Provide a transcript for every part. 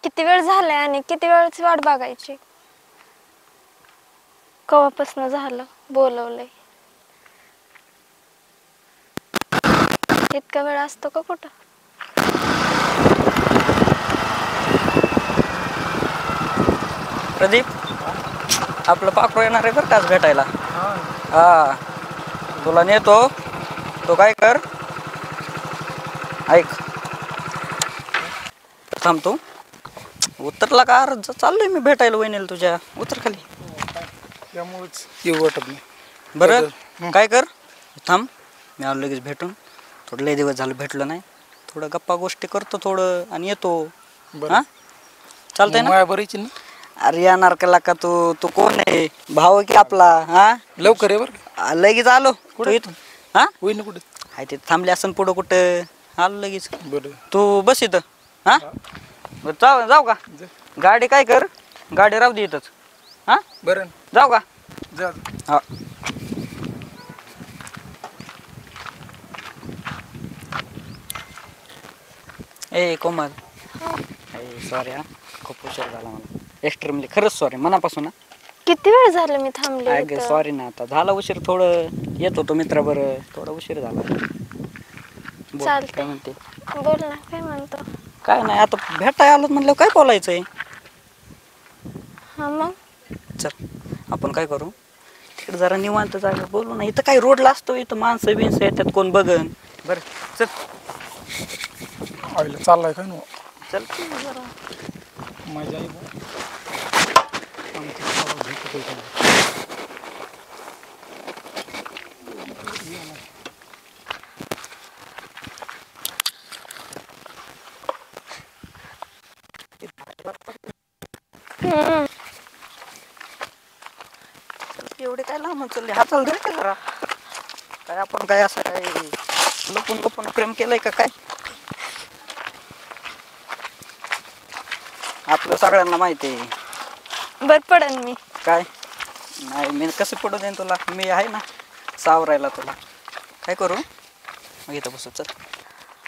किती वेळ झालाय आणि किती वेळची वाट बघायची. कवापासून झालं बोलवलंय. इतका वेळ असतो का कुठं. प्रदीप आपलं पाखरू येणार आहे बरं का आज भेटायला. हा तुला नेतो. तो काय कर ऐक थांबतो. उतरला का चाललोय मी भेटायला वहिनीला तुझ्या. उतर खाली. त्यामुळेच येऊ वाटत नाही. बरं काय कर थांब मी आलो लगेच भेटून. थोडं लय दिवस झालं भेटलं नाही. थोडं गप्पा गोष्टी करतो थोडं आणि येतो. हां चालतंय ना. बरीची ना. अरे येणार का का तू तू कोण आहे. भाऊ की आपला. हा लवकर आहे बरं. लगेच आलो कुठं इथून. हा होईन कुठे हाय ते थांबले असं पुढं कुठं आलो लगेच. बरं तू बस इथं. हा बरं जाऊ का. गाडी काय कर गाडी राहू दे इथंच. हा बरं जाऊ का. जा. हा ए कोमल सॉरी हा खूप उशीर झाला मला. एक्स्ट्रीमली खरंच सॉरी मनापासून. ना किती वेळ झालं मी थांबले इथं. सॉरी ना आता झाला उशीर. थोडं येत होतो मित्राबरोबर. थोडा उशीर झाला. चालतंय. काय म्हणते. बोल ना काय म्हणतो. काय नाही आता भेटाय आलो म्हणलं काय बोलायचंय. हा मग चल आपण काय करू तिकडे जरा निवांत जागा बोलू ना. इथं काही रोडला असतो. इथं माणसं बिनसं येतात कोण बघन. बरं चल आईला चाललाय काय ना. चल जरा मजा आहे एवढे काय लांब चालले. हाताला धर का जरा. काय आपण काय असं काय लपून लपून प्रेम केलंय का काय. आपलं सगळ्यांना माहिती आहे. बर पडन मी. काय नाही मी कसं पडू देईन तुला. मी आहे ना सावरायला तुला. काय करू मग इथं बसू. चल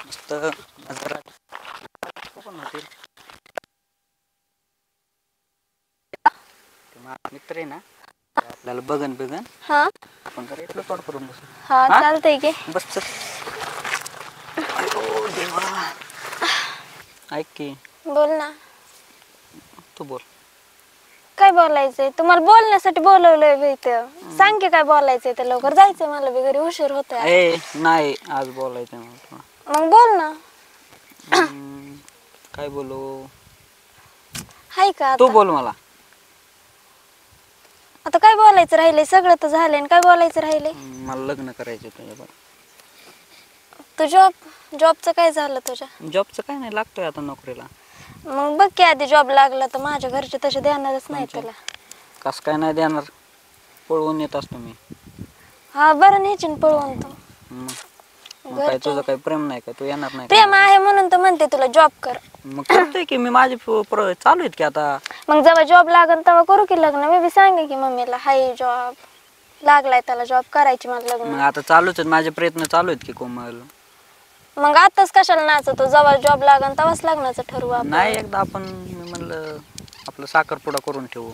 मस्त जरा पण होतील. मित्र आहे ना आपल्याला बघन बघन. हा आपण जरा इकडं तोड करून बसू. हा चालतंय की. बस चल. अयो देवा ऐक की. बोल ना. तू बोल. काय बोलायचंय तुम्हाला. बोलण्यासाठी बोलवलंय इथं. सांग की काय बोलायचंय ते. लवकर जायचंय मला बी घरी उशीर होतोय. ए नाही आज बोलायचं मला. मग बोल ना. काय बोलू. हाय का तू आता. बोल मला. आता काय बोलायचं राहिलंय. सगळं तर झालंय. काय बोलायचं राहिलंय. मला लग्न करायचं तुझ्याबरोबर. तू जॉबचं काय झालं तुझ्या. जॉबचं काय नाही लागतोय आता नोकरीला. मग बघ की आधी जॉब लागला तर माझ्या घरचे तसे देणारच नाही तुला. कसं काय नाही देणार. पळवून येत असतो मी. हा बरं न्यायची पळवून तू. मग काय तुझं काही प्रेम नाही का. तू येणार नाही प्रेम आहे म्हणून तर म्हणते तुला जॉब कर. मग करतोय की मी. माझे चालू आहेत की आता. मग जेव्हा जॉब लागन तेव्हा करू की लग्न. मी बी सांगे की मम्मीला हाय जॉब लागलाय त्याला जॉब करायची मला लग्न. मग आता चालूच आहेत माझे प्रयत्न चालू आहेत की कोमल. मग आताच कशाला नाचतो. जेव्हा जॉब लागन तेव्हाच लग्नाचं ठरवू आपण. नाही एकदा आपण म्हणलं आपलं साखरपुडा करून ठेवू.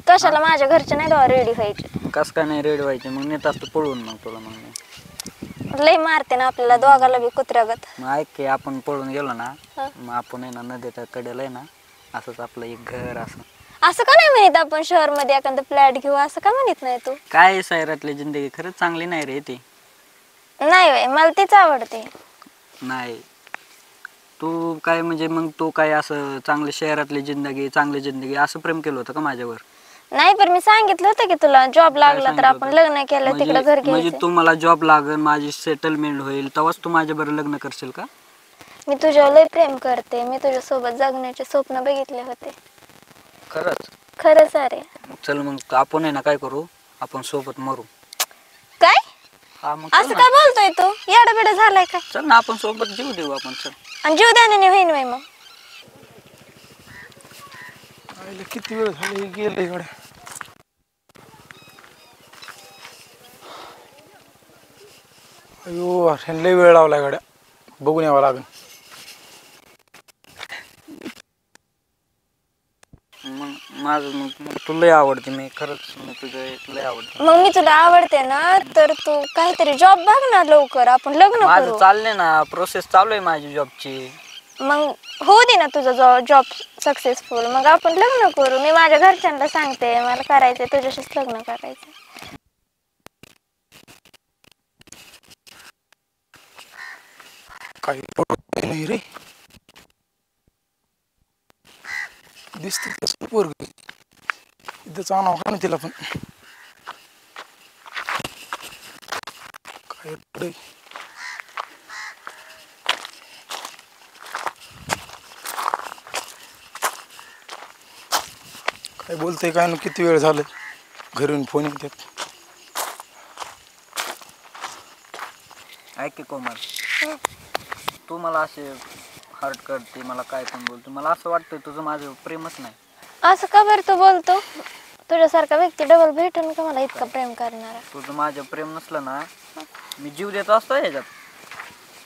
कशाला माझ्या घरचे नाही तेव्हा रेडी व्हायचे. कसं काय नाही रेडी व्हायचे. मग नेत असतो पळून मग तुला. मग लय मारते ना आपल्याला दोघाला बी कुत्र्यागत. मग ऐक की आपण पळून गेलो ना मग आपण आहे ना नदीच्या कडेला आहे ना असंच आपलं एक घर असं का नाही म्हणत आपण शहर मध्ये एखादं फ्लॅट घेऊ. असं का म्हणत नाही तू. काय सैरातली जिंदगी खरंच चांगली नाही रे ती. नाही मला तीच आवडते. नाही तू काय म्हणजे मग तू काय असं चांगली शहरातली जिंदगी चांगली जिंदगी असं प्रेम केलं होतं का माझ्यावर. नाही पण मी सांगितलं होतं की तुला जॉब लागला तर आपण लग्न केलं तिकडे घर म्हणजे घ्यायचं. तू मला जॉब लागन माझी सेटलमेंट होईल तेव्हाच तू माझ्याबरोबर लग्न करशील का. मी तुझ्यावर लय प्रेम करते. मी तुझ्या सोबत जगण्याचे स्वप्न बघितले होते. खरंच. खरंच अरे. चल मग आपण आहे ना काय करू आपण सोबत मरू. काय हा मग असं काय बोलतोय तू. येडा बेडा झालाय का. चल ना आपण सोबत जीव देऊ आपण. चल आणि जीवदानाने होईन वय. मग आईला किती वेळ झाले गेले इकडे. अयो लय वेळ लावला गाड्या. बघून यावं लागेल. माझं मग तुला लय आवडते मी खरंच तुझं लय आवडते. मग मी तुला आवडते ना तर तू काहीतरी जॉब बघ ना लवकर, आपण लग्न माझं करू. चाललंय ना, प्रोसेस चालू आहे माझी जॉबची. मग होऊ दे ना तुझं जॉब सक्सेसफुल, मग आपण लग्न करू. मी माझ्या घरच्यांना सांगते मला करायचंय तुझ्याशीच लग्न करायचंय. काही पडत नाही रे. दिसत कसं पोरग इथं चांगला का ना तिला पण काय पडे. काय बोलतंय काय ना, किती वेळ झालं घरून फोन येतात. ऐक की कोमल, तू मला असे हर्ट करते, मला काय पण बोलते. मला असं वाटतंय तुझं माझं प्रेमच नाही. असं का बरं तू बोलतो? तुझ्यासारखा व्यक्ती डबल भेटून का मला इतकं प्रेम करणारा? तुझं माझं प्रेम नसलं ना मी जीव देतो असतो ह्याच्यात.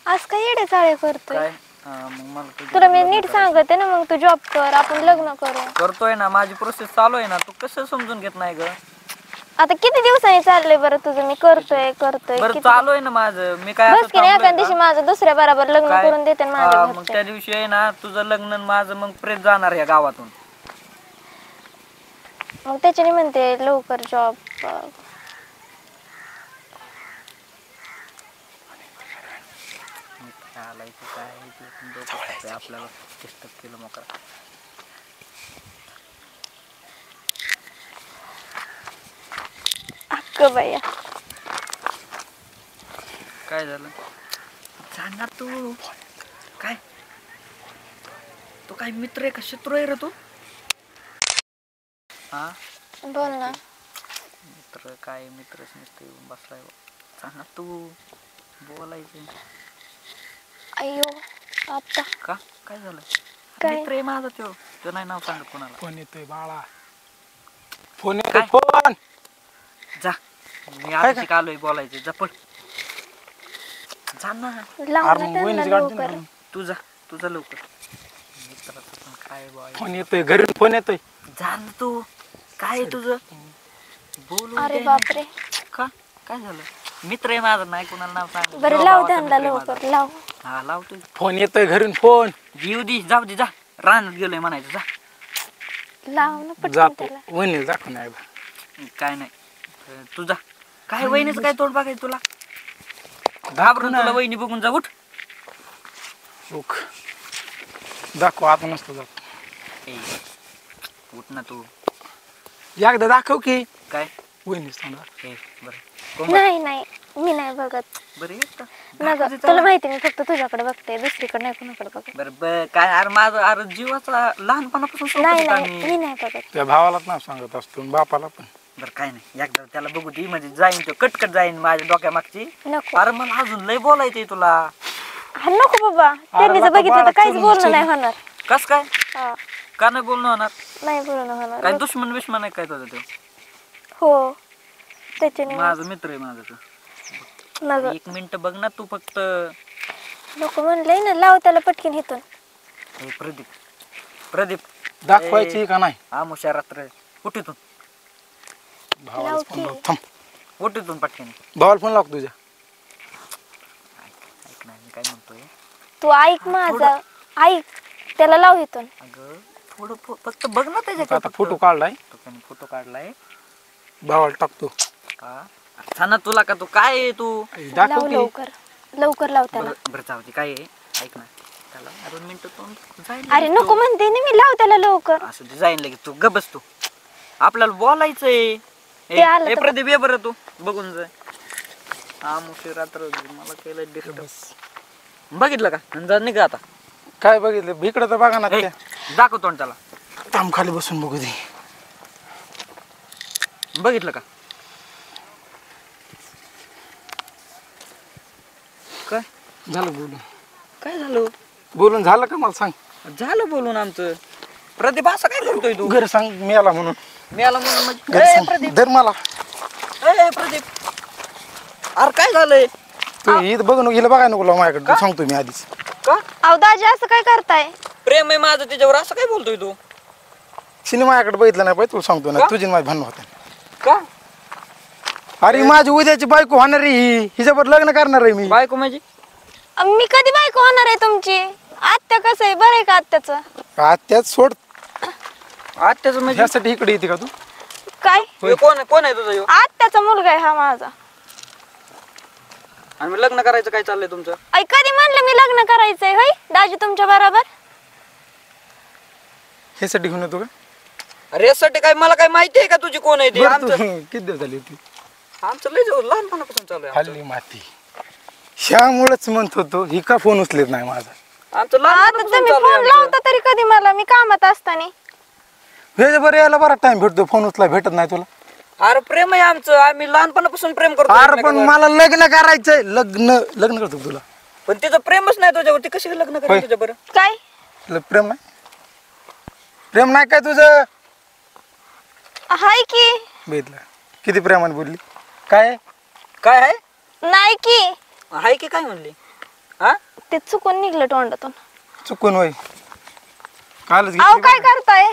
आज काय येडे चाळे करतोय? काय मग मला तुला मी नीट सांगते ना, मग तू जॉब कर, आपण लग्न करू. करतोय ना, माझी प्रोसेस चालू आहे ना, तू कसं समजून घेत नाही ग? आता किती दिवसांनी चाललंय बरं तुझं? मी करतोय बरं किती- चालू आहे ना माझं, मी काय बस असं की नाही, एका थांबलोय दिवशी का? माझं दुसऱ्या बरोबर लग्न काय? करून देते ना माझ्या मग घरचे. त्या दिवशी आहे ना तुझं लग्न आणि माझं मग प्रेत जाणार या गावातून. मग त्याच्याने म्हणते लवकर जॉब. आपल्याला डिस्टर्ब केलं मोकळा. अक्क बाया, काय झालं? सांगा तू. काय तू काय मित्र आहे का शत्रू आहे रे तू? हा बोल ना. मित्र काय, मित्रच नसते येऊन बसलाय. सांगा तू, बोलायचं. अय्यो आता का काय झालं? काय? मित्र आहे माझा तो, तो नाही नाव सांगत कोणाला. फोन येतोय बाळा, फोन काय? येतोय फोन. जा, मी आता आलोय बोलायचं. जा पळ, जा ना. लाव अरे ना मग त्यांना वहिनीच गाडी लवकर. दे ना. तुझा लवकर. मित्राचं पण काय बाय. फोन येतोय घरून, फोन येतोय. जा ना तू. काय आहे तुझं? बोलू अरे दे ना. बापरे, का काय झालं? मित्र आहे माझा, नाही कोणाला नाव सांग. बरं लाव त्यांना लवकर लाव. हा लावतोय. फोन येतोय घरून, फोन. येऊ दे, जाऊ दे, जा. रानात गेलोय म्हणायचं. जा. लाव ना पटकन जातो त्याला. वहिनीला दाखव नाही. काय नाही, तुझा काय वहिनीचं काय तोड बघायचं तुला? घाबरून तुला वहिनी बघून जा. उठ ओक दाखव, आता नसतो जातो. ए, उठ ना तू. एकदा दाखव की. काय वहिनीच सांगा. ए बरं कोमल, नाही नाही, मी नाही बघत. बरं येत का? नग तुला माहिती मी फक्त तुझ्याकडे बघते, दुसरीकडे नाही कोणाकडे बघत. बरं काय, अरे माझं अरे जीवाचा लहानपणापासून सोबत नाही होता नाही, मी. मी नाही बघत. त्या भावालाच नाव सांगत असतो आणि बापाला पण. बरं काय नाही, एकदा त्याला बघू दे, म्हणजे जाईन तो कटकट जाईन माझ्या डोक्यामागची. नको. अरे मला अजून लय बोलायचंय तुला. हा, नको बाबा, त्यांनी जर आता बघितलं तर बाळा काहीच चलून बोलणं चलून. नाही होणार. कस काय? हा, का नाही बोलणं होणार? नाही बोलणं होणार. काय दुश्मन बिश्मन आहे काय तुझं? ते हो त्याच्याने माझा मित्र आहे माझा तो. नग एक मिनिट बघ ना तू फक्त. नको म्हणलंय ना, लाव त्याला पटकीन इथून. हे प्रदीप दाखवायची का नाही? आमुषा रात्र उठ इथून. भावाला फोन की. लाव. थांब, उठ इथून पटकन. भावाला फोन लाव तुझ्या. ऐक ना मी काय म्हणतोय. तू ऐक माझा, ऐक त्याला लाव इथून. अगं थोडं फक्त बघ ना त्याच्याकडे. आता फोटो काढलाय, फोटो काढलाय. भावाला टाकतो. हा सांग तुला का तू काय आहे तू? दाखव लाव की. लवकर लवकर लाव त्याला. बरं जाऊ दे, काय आहे ऐक ना. त्याला 2 मिनिटं तो जाईल. अरे नको म्हणते ना मी, लाव त्याला लवकर. असं ते जाईन लगेच. तू ग बस तू, आपल्याला बोलायचंय. ते आलं तर प्रदीप ये बरं तू बघून जाय. आमुषी रात्र मला केलं डिस्टर्ब. बघितलं का? जा निघा आता. काय बघितलं इकडं तर बघा ना. ए, त्या दाखव तोंड त्याला. थांब, खाली बसून बघू दे. बघितलं का? काय झालं बोलून? काय झालं? बोलून झालं का मला सांग. झालं बोलून आमचं. प्रदीप असं काय करतोय तू? घर सांग मिळाला म्हणून. मी आला म्हणून म्हणजे घर ए, सांग. प्रदीप धर मला. ए, प्रदीप अरे काय झालंय? तू इथं बघ नको, हिला बघाय नको लावू माझ्याकडे. तू सांगतो मी आधीच. का? अहो दाजी असं काय करताय? प्रेम आहे माझं त्याच्यावर, असं काय बोलतोय तू? सिनेमाकडे बघितलं नाही पाहिजे तुला सांगतो ना का? तुझी माझी भांडण होते का अरे माझी उद्याची बायको होणार आहे ही हिच्यावर लग्न करणार आहे मी बायको म्हणजे मी कधी बायको होणार आहे तुमची? आत्या कसं आहे, बरं आहे का आत्याचं? आत्याच सोड आत्याचं म्हणजे ह्यासाठी इकडे येते का तू काय? कोण आहे तुझा ह्यो? आत्याचा मुलगा आहे हा माझा. आणि मग लग्न करायचं काय चाललंय तुमचं? ऐ कधी म्हणलं मी लग्न करायचंय होय दाजी तुमच्या बरोबर? ह्यासाठी घेऊन येतो का अरे यासाठी काय मला काय माहिती आहे का तुझी कोण आहे ती? बरं तू आमचं किती दिवस झाली होती आमचं लय लहानपणापासून चालू आहे आमचं. हल्ली माती ह्यामुळेच म्हणत होतो ही का फोन उचलत नाही माझा आमचं आता लहानपणापासून तुम्ही चालू फोन आहे लावता आमचं. तरी कधी मला, मी कामात असताना. हे बरं यायला बरा टाइम भेटतो फोन उचला भेटत नाही तुला अरे प्रेम आहे आमचं, आम्ही लहानपणापासून प्रेम करतो अरे पण एकमेकांवर. मला लग्न करायचंय लग्न लग्न करतो का तुला पण तिचं प्रेमच नाही तुझ्यावरती, कशी लग्न होय. करायचं तुझ्या बरं? काय? तुला प्रेम नाही प्रेम नाही काय तुझं हाय की बघितलं किती प्रेमाने बोलली काय काय आहे नाही की, हाय की काय म्हणली? हा ते चुकून निघलं तोंडातून. चुकून होय कालच अहो घेतली काय करताय?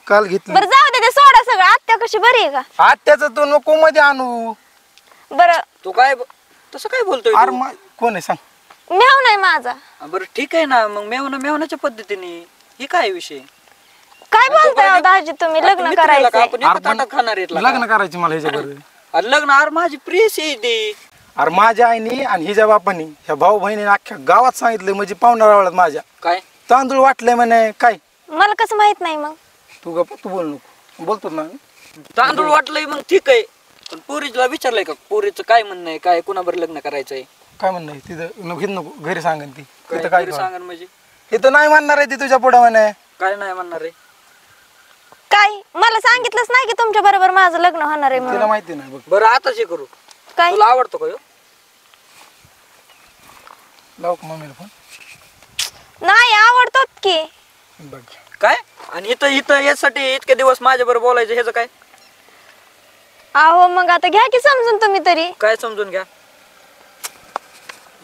काल घेतली बरं जाऊ दे, ते सोडा सगळं. आत्या कशी बरी आहे का? आत्याच तू नको मध्ये आणू बरं तू काय तसं काय बोलतोय अरे तू? कोण आहे सांग मेव नाही माझा. बरं ठीक आहे ना, मग मेवण्याच्या पद्धतीने ही काय विषय? काय बोलताय अहो दाजी तुम्ही? लग्न मित्र आहे का? करायचंय. आपण एकच ताटात खाणार आहेत का? लग्न करायची मला ह्याच्याबरोबर अरे लग्न अरे माझी प्रियसी आहे ती. अरे माझ्या आईनी आणि हिच्या बापानी ह्या भाऊ बहिणीने अख्ख्या गावात सांगितलंय म्हणजे पाहुणारावळ्यात माझ्या काय तांदूळ वाटलंय म्हणे काय मला कसं माहित नाही मग? तू गप तू बोल नको बोलतो ना तांदूळ वाटलंय मग ठीक आहे, पण पोरीला विचारलंय का पोरीचं काय म्हणणं आहे, काय कुणाबर लग्न करायचंय? काय म्हणणं आहे तिथं नको हित नको घरी सांगन ती काय तिथं काय घरी सांगा ना म्हणजे इथं नाही म्हणणार आहे ती तुझ्या पुढे म्हणे काय नाही म्हणणार आहे? काय? मला सांगितलंच नाही की तुमच्या बरोबर माझं लग्न होणार आहे तिला म्हणून. माहिती नाही बघ बरं आताच हे करू. काय? तुला आवडतो का ह्यो? लाव का मम्मीला फोन नाही आवडतोच की. बघ काय आणि इथं इथं यासाठी इतके दिवस माझ्या बरोबर बोलायचं ह्याचं काय? अहो मग आता घ्या की समजून तुम्ही तरी. काय समजून घ्या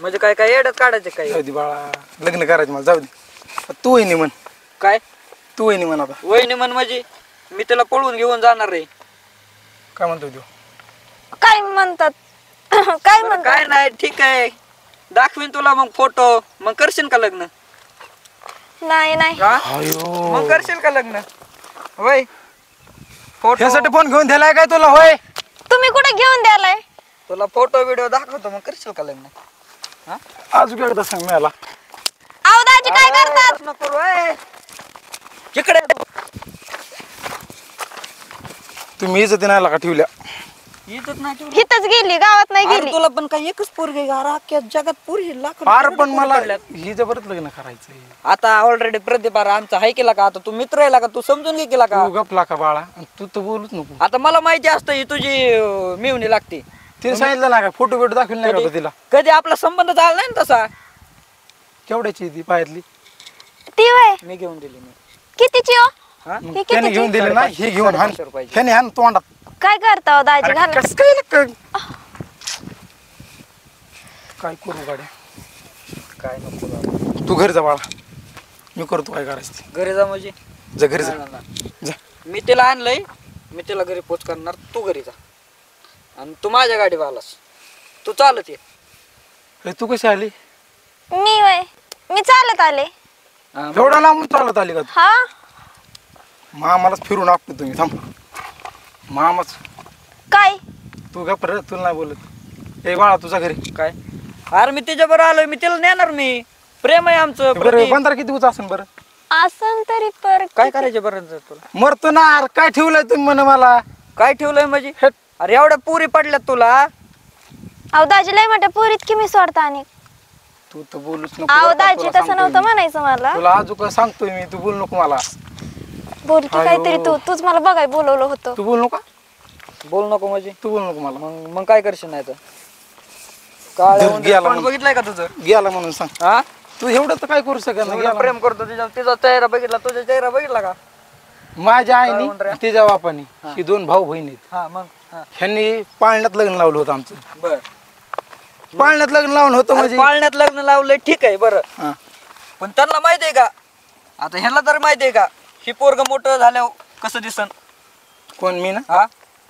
म्हणजे काय काय येड्यात काढायचं काय? जाऊ दे बाळा लग्न करायचं मला जाऊ दे तू वहिनी म्हण काय तू वहिनी म्हण आता वहिनी म्हण म्हणजे मी त्याला पळवून घेऊन जाणार रे? काय म्हणतो तू काय म्हणतात? काय बरं, म्हणतात? काय नाही ठीक आहे, दाखवीन तुला मग फोटो, मग करशील का लग्न? नाही नाही. हा? अयो मग करशील का लग्न? होय फोटो ह्यासाठी फोन घेऊन दिलाय काय तुला होय तुम्ही कुठे घेऊन द्यालाय? तुला फोटो व्हिडिओ दाखवतो, मग करशील का लग्न? हा? अजून एकदा सांग मला अहो दाजी काय करतात? नको करू, ए. इकडे तुम्ही इज्जती नाही का ठेवल्या इज्जत नाही ठेवली. हिथच गेली, गावात नाही अरे गेली. तुला पण काय एकच पोरगी आहे का? अख्ख्या जगात पोरी लाख अरे पण मला ही जबरच लग्न करायचंय आता ऑलरेडी प्रतिभा आमचा हाय केला का? आता तू मित्र आहे का? तू समजून घे केला का? तू गपला का बाळा आणि तू तर बोलूच नको आता मला माहिती असतं ही तुझी मिळवणी लागते. तिने सांगितलं ना का फोटो बिटो दाखवले नाही का कधी तो तिला कधी आपला संबंध झाला नाही ना तसा. केवढ्याची ती पायातली ती वय मी घेऊन दिली मी. कितीची हो? हा? ही त्याने घेऊन कितीची? दिली ना ही घेऊन हाण 500 रुपयाची. ह्याने हाण तोंडात काय करता हो दाजी? अरे घाला. कसं काय लागतं? काय करू गाड्या काय नको बाबा. तू घरी जा बाळा मी करतो काय करायचं ते. घरी जा म्हणजे जा घरी जा नाही, नाही. जा मी तिला आणलंय, मी तिला घरी पोच करणार, तू घरी जा आणि तू माझ्या गाडीवर आलास, तू चालत ये. अरे तू कशी आली मी वय मी चालत आले. हा, मग एवढा लांबून चालत आली का तू? हा मामालाच फिरून आपतो तुम्ही थांब मामाच काय? तू गप रे तुला नाही बोलत ए बाळा तुझा घरी काय? अरे मी तिच्या बरोबर आलोय, मी तिला नेणार, मी प्रेम आहे आमचं. बरं प्रतीक. बंधारा किती दिवस असेल बरं असं तरी पर काय करायचं बरं तुला? मरतो ना अरे काय ठेवलंय तुम्ही म्हणे मला काय ठेवलंय म्हणजे? हेट. अरे एवढ्या पुरी पडल्यात तुला. अहो दाजी लय म्हणते पोरीत की मी सोडता आणि तू तर बोलूच नको अहो बरं का, दाजी तुला तसं सांगतोय नव्हतं मी. म्हणायचं मला. तुला अजून सांगतोय मी तू बोलू नको मला बोल की काहीतरी अयो. तूच मला बघाय बोलवलं होतं. तू बोलू नका बोल नको म्हणजे तू बोलू नको मला मग काय करशील नाही तर? काळ्या गेला उंदराचं तोंड म्हणून. बघितलंय का तुझं? गेला म्हणून सांग हा? तू एवढं तर काय करू शकत एवढं नाही प्रेम करतो तिचा चेहरा बघितला, तुझा चेहरा बघितला का? माझ्या काय आईनी म्हणतो रे? तिच्या बापानी ही दोन भाऊ बहिणी आहेत हा मग हा. ह्यांनी पाळण्यात लग्न लावलं होतं आमचं बर पाळण्यात लग्न लावलं होतं म्हणजे पाळण्यात लग्न लावलंय ठीक आहे बरं, हा. पण त्यांना माहिती आहे का? आता ह्याला तर माहिती आहे का ही पोरग मोठं झाल्यावर कसं दिसन? कोण मी ना हा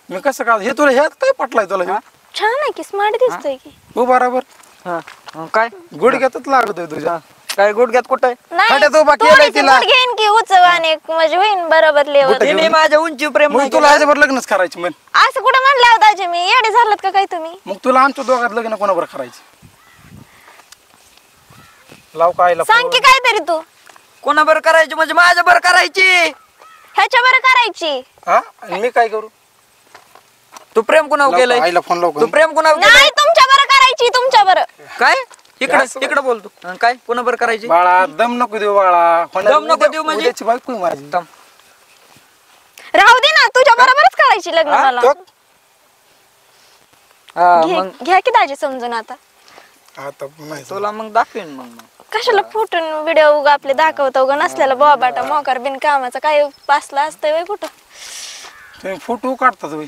मी कसं का हे तुला ह्यात काय पटलाय तुला हे? छान आहे की स्मार्ट दिसतोय की. हो बरोबर हा मग काय गुडघ्यातच लागतोय तुझ्या काय गुडघ्यात कुठं आहे? नाही खड्यात उभा केलाय थोडीशी तिला. गुड घेईन की उचव आणि म्हणजे होईन बरोबर लेवल. गुड- तिने माझ्या उंची प्रेम मग नाही तुला केलं. ह्याच्यावर लग्नच करायची म्हण. असं कुठं म्हणलं होतं आजी मी येडे झालात का काय तुम्ही? मग तुला आमच्या दोघात लग्न कोणावर करायचं? लाव काय सांग की काहीतरी तू. कोणा बरं करायची म्हणजे माझ्या बरं करायची. ह्याच्या बरं करायची. हा आणि मी काय करू? तू प्रेम कुणावर लाव केलंय? का? आईला फोन लाव का? तू प्रेम कुणावर नाही केलंय? तुमच्या बरं करायची तुमच्या बरं. काय इकडे असं इकडे बोलतो काय कुणा बरं करायची? बाळा दम नको देऊ बाळा. दम नको देऊ म्हणजे? उद्याची बायको आहे माझी. थांब. राहू दे ना तुझ्या बरोबरच करायची लग्न हा? मला. तो- हा, मग घ्या की दाजी समजून आता. आता नाही तुला मग दाखवेन मग. कशाला फुटून व्हिडिओ उगा आपले दाखवतो उगा नसलेला बाटा मोकार बिन कामाचा काय पासला असतंय वय कुठं. तुम्ही फोटो काढतात होय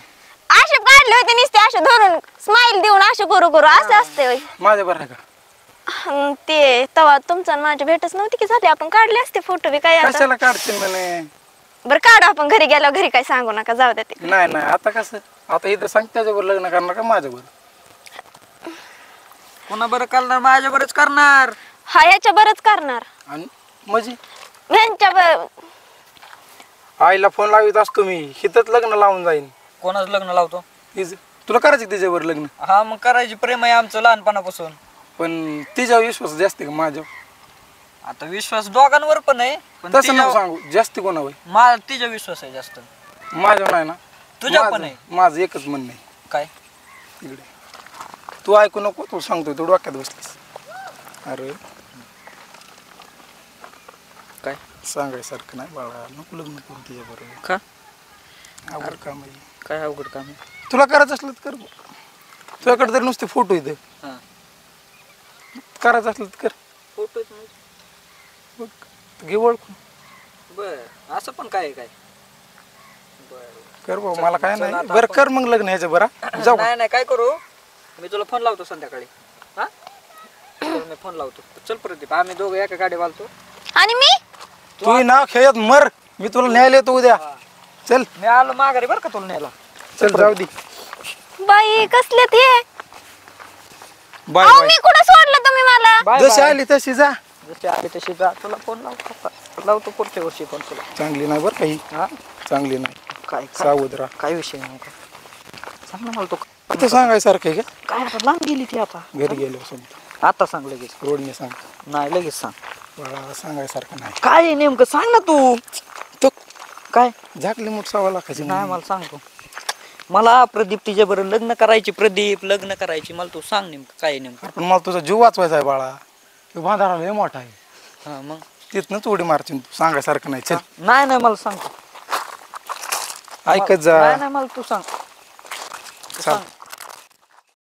असे काढले होते नुसते असे धरून स्माइल देऊन असे करू करू असं असते वय. माझ्या बरं आहे का? ते तवा तुमचा आणि माझी भेटच नव्हती की झाली आपण काढले असते फोटो बी काय आता. कशाला काढतील म्हणे? बरं काढू आपण घरी गेल्यावर घरी काय सांगू नका जाऊ द्या ते. नाही नाही आता कसं आता इथं सांग त्याच्यावर लग्न करणार का माझ्यावर? कुणा बरं करणार माझ्या बरंच करणार. हा याच्या बरंच करणार. आणि म्हणजे ह्यांच्या आईला फोन लावित असतो मी हिथंच लग्न लावून जाईन. कोणाच लग्न लावतो? तुला करायचं तिच्यावर लग्न हा मग करायची प्रेम आहे आमचं लहानपणापासून. पण तिच्यावर विश्वास जास्त का माझ्यावर? आता विश्वास दोघांवर पण आहे पण तसं नको तिच्या- सांगू जास्ती कोणावर तिचा विश्वास आहे जास्त. माझ्यावर नाही ना. तुझ्या पण माझं- आहे. माझं एकच म्हणणं आहे काय इकडे. तू ऐकू नको तू सांगतोय तू डोक्यात बसलीस. अरे काय सांगायसारखं नाही बाळा नको लग्न करू तिच्याबरोबर. का अवघड काम आहे. काय अवघड काम आहे? तुला करायचं असलं तर कर बुवा. तुझ्याकडे तर नुसते फोटो इथे हा करायचं असलं तर कर फोटो बघ घे ओळखून बर असं पण काय आहे काय? बर कर बाबा मला काय चल नाही आता बरं आपण- कर मग लग्न ह्याच्या बरं जाऊ का? नाही नाही काय करू मी तुला फोन लावतो संध्याकाळी. हा तुला मी फोन लावतो. चल प्रदीप आम्ही दोघं एका गाडी वालतो. आणि मी तू नाव खेळत मर मी तुला न्यायला येतो उद्या. चल मी आलो माघारी बरं का तुला न्यायला. चल जाऊ दे बाई कसले ते बाय अहो बाय मी कुठं सोडलं तुम्ही मला. बाय जशी आली तशी जा. जशी आली तशी जा. तुला फोन लावतो पुढच्या वर्षी पण तुला. चांगली नाही बरं काही हा चांगली नाही काय सावध राहा. काय विषय नाही का सांग ना मला तो आता सांगायसारखं आहे का? काय आता लांब गेली ती आता. घरी गेलो समजा आता सांग लगेच. रोडने सांग नाही लगेच सांग. बाळा सांगायसारखं नाही. काय आहे नेमकं सांग ना तू. तो काय झाकली मोठ 6 लाखाची नाही मला सांगतो. मला प्रदीप तिच्या बरोबर लग्न करायची. प्रदीप लग्न करायची मला तू सांग नेमकं काय आहे नेमकं. पण मला तुझा जीव वाचवायचा आहे बाळा. तो बांधारा लय मोठा आहे हा मग तिथनंच उडी मारशील तू सांगायसारखं नाही. चल नाही नाही मला सांगतो. ऐकत जा नाही नाही मला तू सांग. चाल